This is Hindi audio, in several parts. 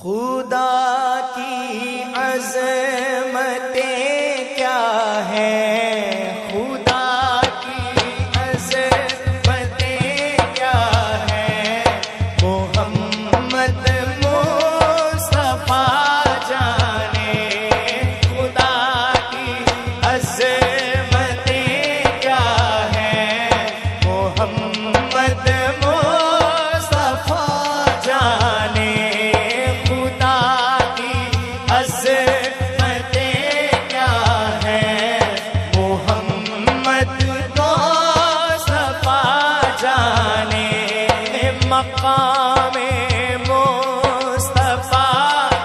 खुदा की अज़मतें क्या हैं, खुदा की अज़मतें क्या हैं, मोहम्मद मुस्तफ़ा जाने। खुदा की अज़मतें क्या हैं, मोहम्मद मुस्तफ़ा जाने। मक़ामे मुस्तफ़ा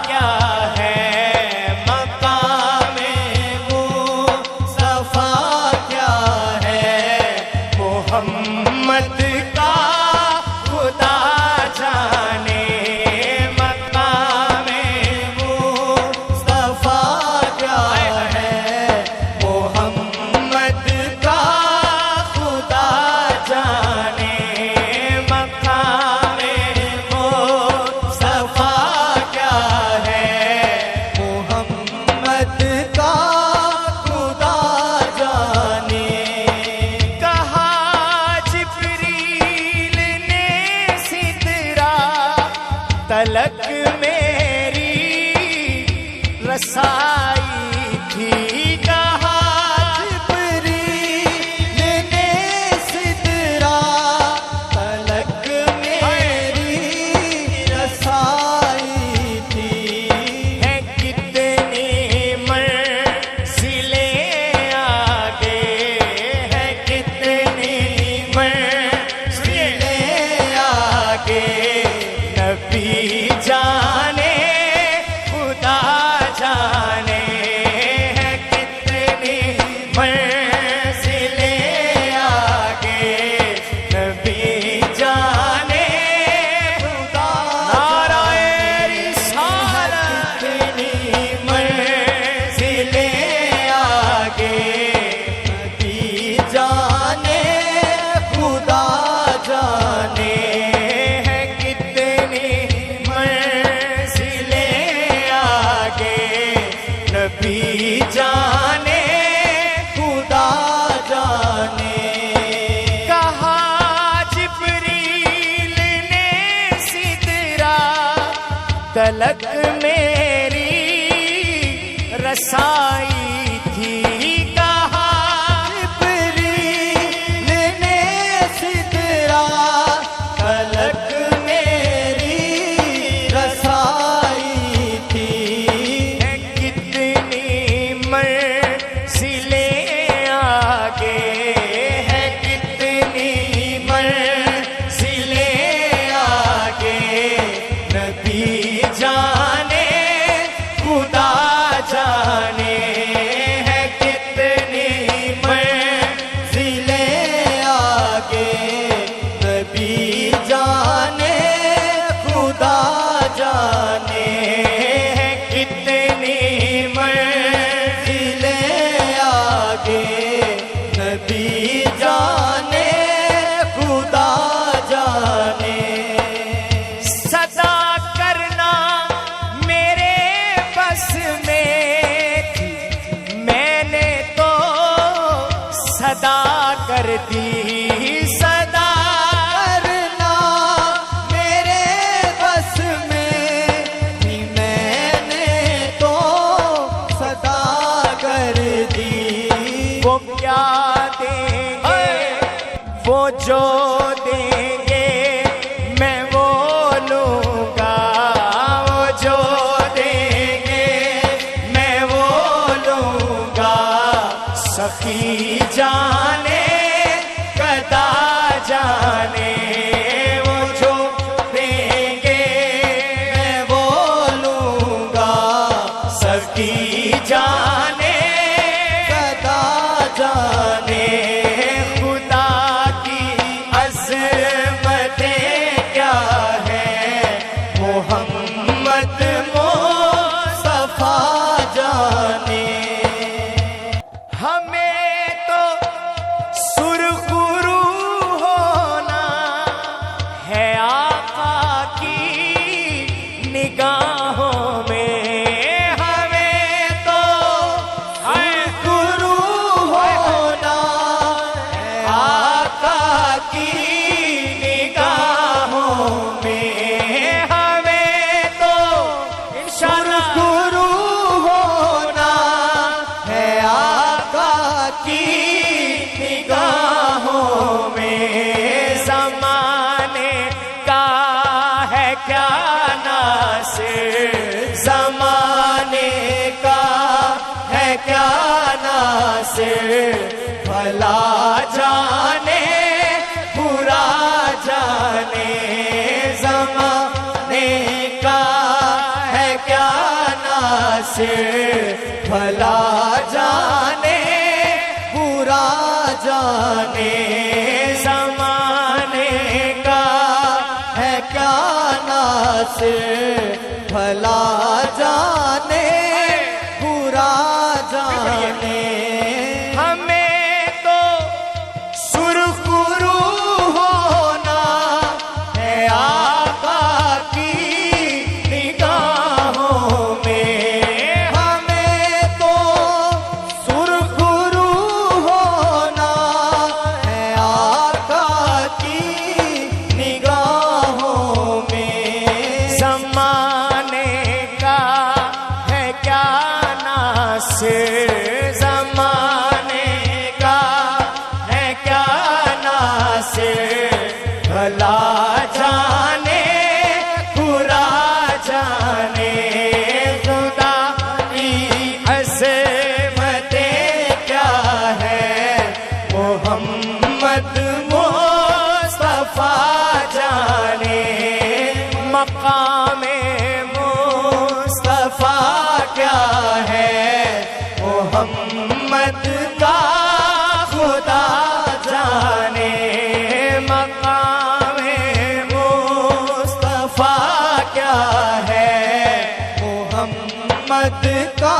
क्या है, मक़ामे मुस्तफ़ा क्या है, मोहम्मद का खुदा जाने। मक़ामे मुस्तफ़ा क्या है, मोहम्मद का खुदा जाने। तलक मेरी रसाई थी, कहा जिब्रील ने सिदरा तलक मेरी रसाई थी। है कितनी मंज़िलें आगे, है कितनी मंज़िलें आगे, नबी जाने खुदा जाने। है कितनी मंज़िलें आगे, नबी जाने खुदा। नाराए रिसालत। कितनी मंज़िलें आगे, नबी जाने खुदा जाने। नबी जाने खुदा जाने। कहा जिब्रील ने सिदरा तलक मेरी रसाई थी, कहा जिब्रील ने सिदरा तलक मेरी रसाई थी। मंज़िलें आगे, है कितनी मंज़िलें आगे, नबी जाने खुदा जाने। है कितनी मंज़िलें आगे, नबी जाने खुदा जाने। है कितनी नबी जाने खुदा जाने। सदा करना मेरे बस में थी, मैंने तो सदा कर दी। सदा करना मेरे बस में थी, मैंने तो सदा कर दी। वो क्या देंगे वो जो देंगे, मैं वो लूँगा। वो जो देंगे मैं वो लूँगा। सखी जाने गदा जाने, वो जो देंगे मैं वो लूँगा। सखी जाने जाने। खुदा की अज़मतें क्या हैं, मोहम्मद मुस्तफ़ा जाने। हमें तो से भला जाने बुरा जाने ज़माने का है क्या नासिर भला जाने बुरा जाने ज़माने का है क्या नासिर भला जाने बुरा जाने हमें तो सुरखुरू होना है आका की निगाहों में हमें तो सुरखुरू होना है आका की निगाहों में ज़माने का है क्या नासिर ज़माने का है क्या नासिर भला जाने बुरा जाने खुदा की अज़मतें क्या है मोहम्मद मुस्तफ़ा जाने मकामे मुस्तफ़ा क्या है मोहम्मद का खुदा जाने मकामे मुस्तफ़ा क्या है मोहम्मद का